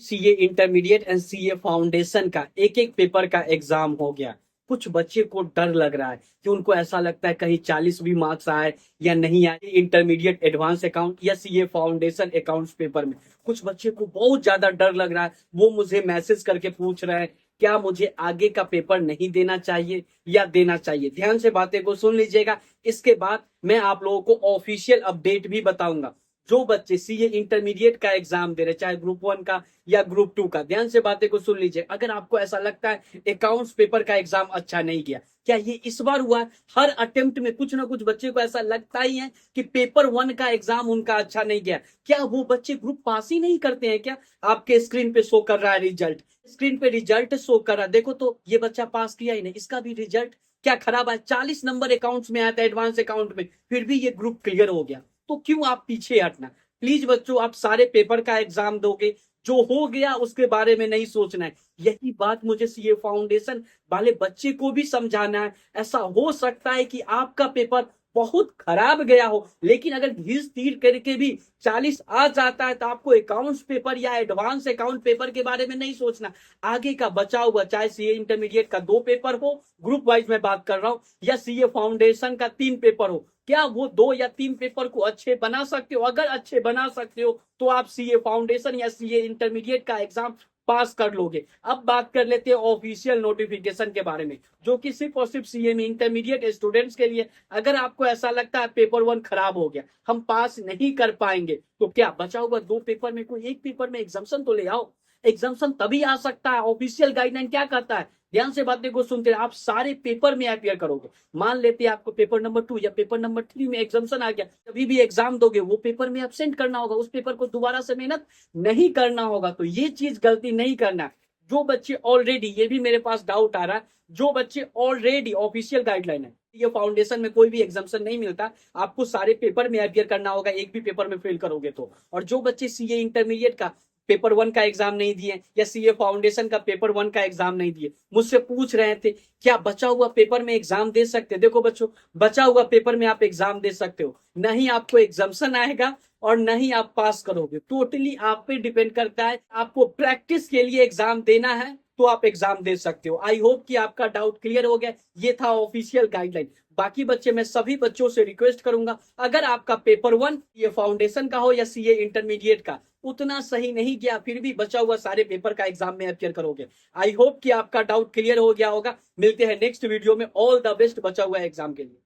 CA intermediate and CA foundation का एक एक पेपर का एग्जाम हो गया। कुछ बच्चे को डर लग रहा है कि उनको ऐसा लगता है कहीं 40 भी मार्क्स आए या नहीं आए इंटरमीडिएट एडवांस अकाउंट या सीए फाउंडेशन अकाउंट्स पेपर में। कुछ बच्चे को बहुत ज्यादा डर लग रहा है, वो मुझे मैसेज करके पूछ रहे हैं क्या मुझे आगे का पेपर नहीं देना चाहिए या देना चाहिए। ध्यान से बातें को सुन लीजिएगा, इसके बाद मैं आप लोगों को ऑफिशियल अपडेट भी बताऊंगा। जो बच्चे सीए इंटरमीडिएट का एग्जाम दे रहे, चाहे ग्रुप 1 का या ग्रुप 2 का, ध्यान से बातें को सुन लीजिए। अगर आपको ऐसा लगता है अकाउंट्स पेपर का एग्जाम अच्छा नहीं गया, क्या ये इस बार हुआ? हर अटेम्प्ट में कुछ ना कुछ बच्चे को ऐसा लगता ही है कि पेपर 1 का एग्जाम उनका अच्छा नहीं गया। क्या वो बच्चे ग्रुप पास ही नहीं करते हैं क्या? आपके स्क्रीन पे शो कर रहा है रिजल्ट, स्क्रीन पे रिजल्ट शो कर रहा है, देखो तो ये बच्चा पास किया ही नहीं, इसका भी रिजल्ट क्या खराब है। 40 नंबर अकाउंट्स में आता है एडवांस अकाउंट में, फिर भी ये ग्रुप क्लियर हो गया। तो क्यों आप पीछे हटना? प्लीज बच्चों, आप सारे पेपर का एग्जाम दोगे, जो हो गया उसके बारे में नहीं सोचना है। यही बात मुझे सीए फाउंडेशन वाले बच्चे को भी समझाना है। ऐसा हो सकता है कि आपका पेपर बहुत खराब गया हो, लेकिन अगर घिस तीर करके भी 40 आ जाता है तो आपको अकाउंट्स पेपर या एडवांस अकाउंट पेपर के बारे में नहीं सोचना। आगे का बचा हुआ, चाहे सीए इंटरमीडिएट का 2 पेपर हो, ग्रुप वाइज में बात कर रहा हूं, या सीए फाउंडेशन का 3 पेपर हो, क्या वो 2 या 3 पेपर को अच्छे बना सकते हो? अगर अच्छे बना सकते हो तो आप सीए फाउंडेशन या सीए इंटरमीडिएट का एग्जाम पास कर लोगे। अब बात कर लेते हैं ऑफिशियल नोटिफिकेशन के बारे में, जो कि सिर्फ और सिर्फ सीए में इंटरमीडिएट स्टूडेंट्स के लिए। अगर आपको ऐसा लगता है पेपर 1 खराब हो गया, हम पास नहीं कर पाएंगे, तो क्या बचा हुआ 2 पेपर में कोई एक पेपर में एग्जाम्शन तो ले आओ। एग्जाम्शन तभी आ सकता है, ऑफिशियल गाइडलाइन क्या कहता है, ध्यान से बातें को सुनते हैं। आप सारे पेपर में अपियर करोगे, मान लेते हैं आपको पेपर नंबर 2 या पेपर नंबर 3 में एग्जाम्शन आ गया, कभी भी एग्जाम दोगे वो पेपर में एब्सेंट करना होगा, उस पेपर को दोबारा से मेहनत नहीं करना होगा। तो ये चीज गलती नहीं करना। जो बच्चे ऑलरेडी, ये भी मेरे पास डाउट आ रहा है, जो बच्चे ऑलरेडी, ऑफिशियल गाइडलाइन है, ये फाउंडेशन में कोई भी एग्जाम्शन नहीं मिलता, आपको सारे पेपर में अपियर करना होगा, एक भी पेपर में फेल करोगे तो। और जो बच्चे सीए इंटरमीडिएट का पेपर 1 का एग्जाम नहीं दिए या सीए फाउंडेशन का पेपर 1 का एग्जाम नहीं दिए, मुझसे पूछ रहे थे क्या बचा हुआ पेपर में एग्जाम दे सकते हैं। देखो बच्चों, बचा हुआ पेपर में आप एग्जाम दे सकते हो, नहीं आपको एग्जाम्शन आएगा और नहीं आप पास करोगे। टोटली आप पे डिपेंड करता है। आपको प्रैक्टिस के लिए एग्जाम देना है तो आप एग्जाम दे सकते हो। आई होप कि आपका डाउट क्लियर हो गया। ये था ऑफिशियल गाइडलाइन। बाकी बच्चे, मैं सभी बच्चों से रिक्वेस्ट करूंगा, अगर आपका पेपर 1 ये फाउंडेशन का हो या सीए इंटरमीडिएट का उतना सही नहीं गया, फिर भी बचा हुआ सारे पेपर का एग्जाम में अपियर करोगे। आई होप कि आपका डाउट क्लियर हो गया होगा। मिलते हैं नेक्स्ट वीडियो में। ऑल द बेस्ट बचा हुआ एग्जाम के लिए।